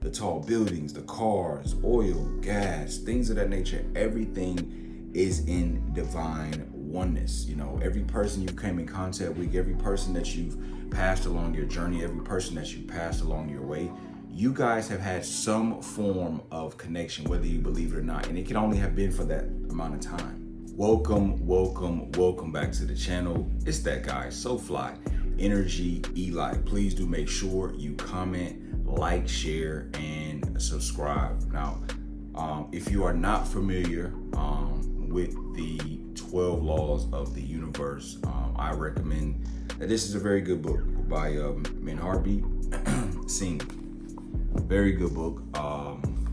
the tall buildings, the cars, oil, gas, things of that nature. Everything is in divine oneness. You know, every person you came in contact with, every person that you've passed along your journey, every person that you passed along your way, you guys have had some form of connection, whether you believe it or not. And it can only have been for that amount of time. Welcome back to the channel. It's that guy, so fly, TheEnergyEli. Please do make sure you comment, like, share, and subscribe. Now, if you are not familiar with the 12 laws of the universe, I recommend that this is a very good book by Harbeat Singh. Very good book.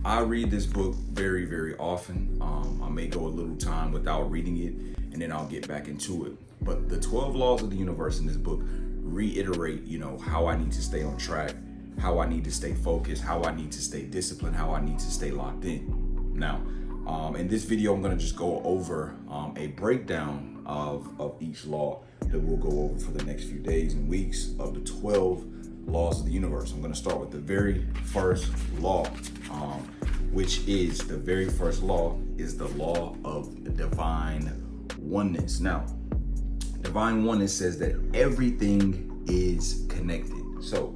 I read this book very often. I may go a little time without reading it, and then I'll get back into it. But the 12 laws of the universe in this book reiterate, you know, how I need to stay on track, how I need to stay focused, how I need to stay disciplined, how I need to stay locked in. Now, in this video, I'm going to just go over a breakdown of each law that we'll go over for the next few days and weeks of the 12 laws of the universe. I'm going to start with the very first law, which is the very first law is the law of divine oneness. Now, divine oneness says that everything is connected. So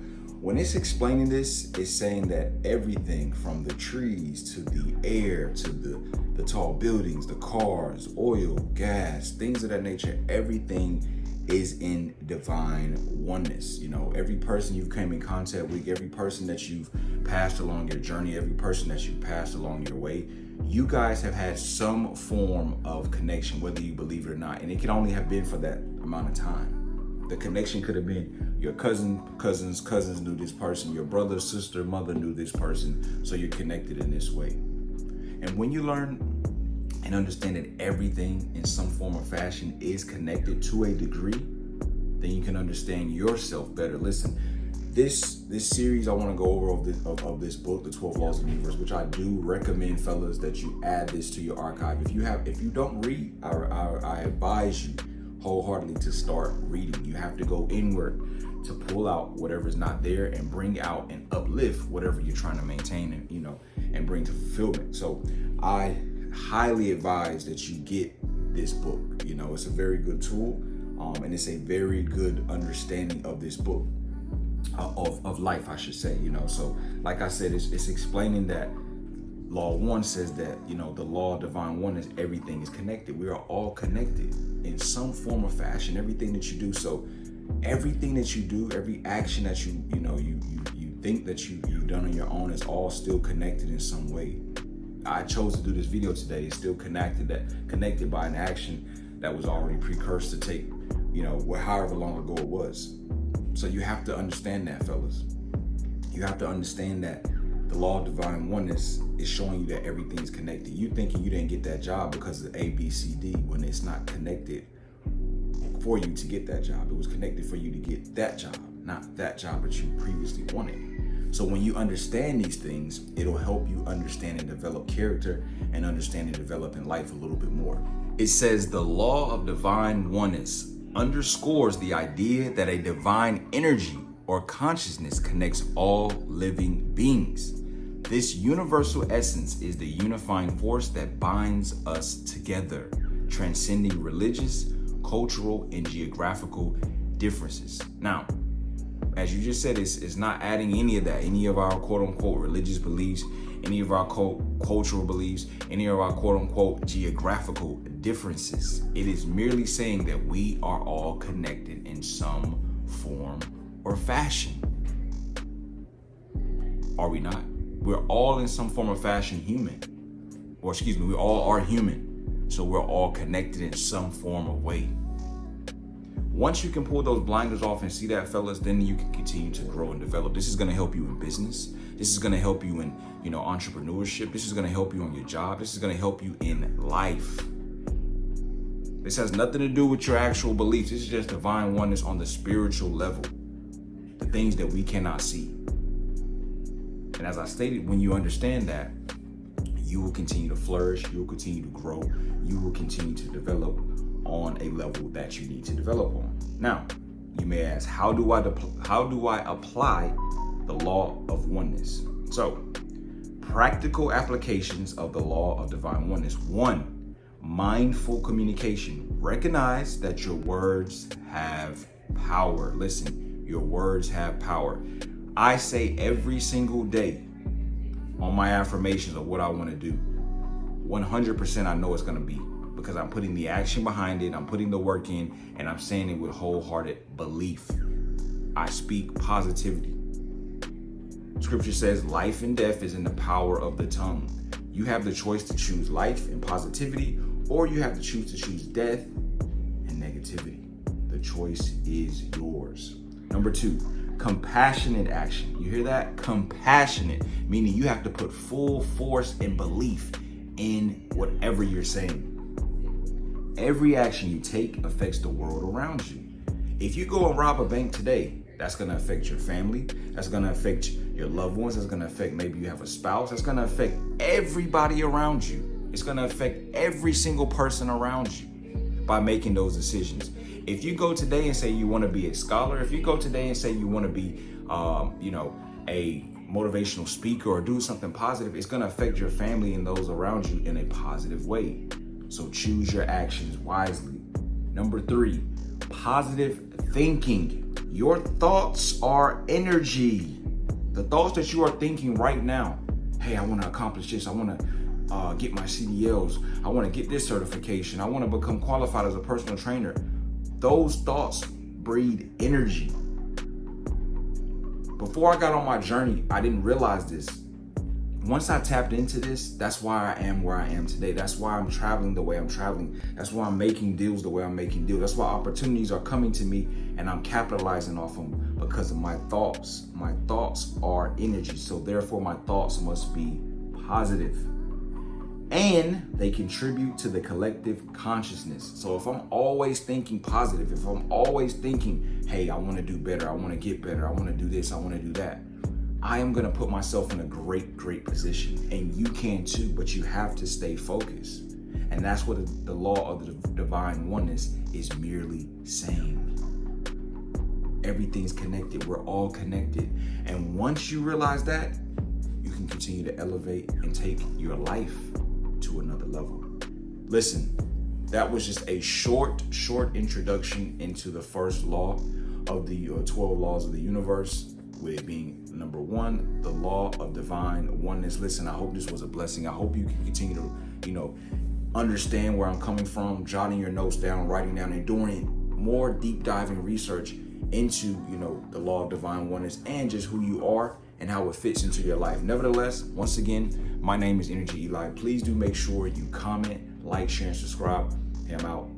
when it's explaining this, it's saying that everything from the trees to the air to the tall buildings, the cars, oil, gas, things of that nature, everything is in divine oneness. You know, every person you've came in contact with, every person that you've passed along your journey, every person that you passed along your way, you guys have had some form of connection, whether you believe it or not. And it can only have been for that amount of time. The connection could have been your cousins knew this person, your brother, sister, mother knew this person, so you're connected in this way. And when you learn and understand that everything in some form or fashion is connected to a degree, then you can understand yourself better. Listen, this series I want to go over of this book, The 12 Laws of the Universe, which I do recommend, fellas, that you add this to your archive. If you don't read, I advise you wholeheartedly to start reading. You have to go inward to pull out whatever's not there and bring out and uplift whatever you're trying to maintain and, you know, and bring to fulfillment. So I highly advise that you get this book. You know, it's a very good tool, and it's a very good understanding of this book, of life, I should say. You know, so like I said, it's explaining that law 1 says that, you know, the law of divine oneness, everything is connected. We are all connected in some form or fashion, everything that you do. So everything that you do, every action that you think that you've done on your own is all still connected in some way. I chose to do this video today. It's still connected by an action that was already precursed to take, you know, however long ago it was. So you have to understand that, fellas. You have to understand that the law of divine oneness is showing you that everything's connected. You thinking you didn't get that job because of A, B, C, D, when it's not connected for you to get that job. It was connected for you to get that job, not that job that you previously wanted. So when you understand these things, it'll help you understand and develop character and understand and develop in life a little bit more. It says the law of divine oneness underscores the idea that a divine energy or consciousness connects all living beings. This universal essence is the unifying force that binds us together, transcending religious, cultural, and geographical differences. Now, as you just said, it's not adding any of that, any of our quote-unquote religious beliefs, any of our cultural beliefs, any of our quote-unquote geographical differences. It is merely saying that we are all connected in some form or fashion. Are we not? We're all in some form or fashion human. Or excuse me, we all are human. So we're all connected in some form or way. Once you can pull those blinders off and see that, fellas, then you can continue to grow and develop. This is going to help you in business. This is going to help you in, you know, entrepreneurship. This is going to help you on your job. This is going to help you in life. This has nothing to do with your actual beliefs. This is just divine oneness on the spiritual level. The things that we cannot see. And as I stated, when you understand that, you will continue to flourish. You will continue to grow. You will continue to develop on a level that you need to develop on. Now, you may ask, how do I apply the law of oneness. So, practical applications of the law of divine oneness. 1, mindful communication. Recognize that your words have power. Listen, your words have power. I say every single day on my affirmations of what I want to do, 100% I know it's going to be, because I'm putting the action behind it, I'm putting the work in, and I'm saying it with wholehearted belief. I speak positivity. Scripture says life and death is in the power of the tongue. You have the choice to choose life and positivity, or you have to choose death and negativity. The choice is yours. Number 2, compassionate action. You hear that? Compassionate, meaning you have to put full force and belief in whatever you're saying. Every action you take affects the world around you. If you go and rob a bank today, that's going to affect your family. That's going to affect your loved ones. That's going to affect, maybe you have a spouse. That's going to affect everybody around you. It's going to affect every single person around you by making those decisions. If you go today and say you want to be a scholar, if you go today and say you want to be, a motivational speaker or do something positive, it's going to affect your family and those around you in a positive way. So choose your actions wisely. Number 3, positive thinking. Your thoughts are energy. The thoughts that you are thinking right now, hey, I want to accomplish this. I want to get my CDLs. I want to get this certification. I want to become qualified as a personal trainer. Those thoughts breed energy. Before I got on my journey, I didn't realize this. Once I tapped into this, that's why I am where I am today. That's why I'm traveling the way I'm traveling. That's why I'm making deals the way I'm making deals. That's why opportunities are coming to me and I'm capitalizing off them, because of my thoughts. My thoughts are energy. So therefore my thoughts must be positive. And they contribute to the collective consciousness. So if I'm always thinking positive, if I'm always thinking, hey, I want to do better, I want to get better, I want to do this, I want to do that, I am going to put myself in a great position. And you can too, but you have to stay focused. And that's what the law of the divine oneness is merely saying. Everything's connected. We're all connected. And once you realize that, you can continue to elevate and take your life to another level. Listen, that was just a short introduction into the first law of the 12 laws of the universe, with it being number 1, the law of divine oneness. Listen, I hope this was a blessing. I hope you can continue to, understand where I'm coming from, jotting your notes down, writing down, and doing more deep diving research into, the law of divine oneness and just who you are and how it fits into your life. Nevertheless, once again, my name is TheEnergyEli. Please do make sure you comment, like, share, and subscribe. And I'm out.